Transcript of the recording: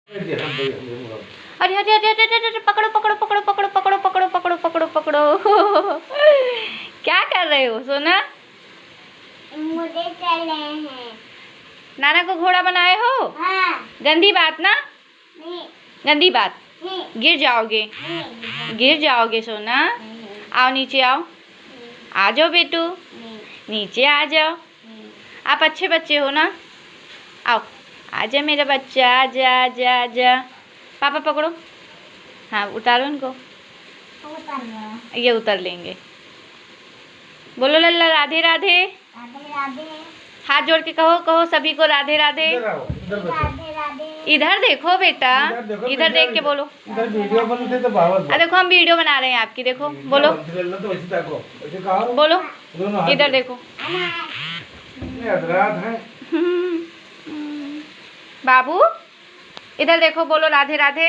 अरे अरे अरे अरे अरे अरे, पकड़ो पकड़ो पकड़ो पकड़ो पकड़ो पकड़ो पकड़ो पकड़ो पकड़ो। क्या कर रहे हो सोना? मुझे चले हैं। नाना को घोड़ा बनाए हो? हाँ। गंदी बात ना, नहीं गंदी बात, नहीं गिर जाओगे, नहीं गिर जाओगे सोना। नहीं आओ नीचे आओ, आ जाओ बेटू, नहीं नीचे आ जाओ। नहीं। आप अच्छे बच्चे हो ना, आओ आजा मेरा बच्चा, आजा आजा आजा। पापा पकड़ो, हाँ उतारो इनको, उतर लो। ये उतर लेंगे। बोलो लल्ला राधे राधे, राधे राधे हाथ जोड़ के कहो, कहो सभी को राधे राधे। इधर आओ, इधर बैठो। राधे राधे। इधर देखो बेटा, देखो, इधर देख के बोलो। इधर वीडियो बनते तो बावल आ देखो हम वीडियो बना रहे हैं आपकी, देखो बोलो तो वैसे देखो, वैसे कहो बोलो, दोनों हाथ इधर देखो। ये अदरात है। बाबू इधर देखो, बोलो राधे राधे।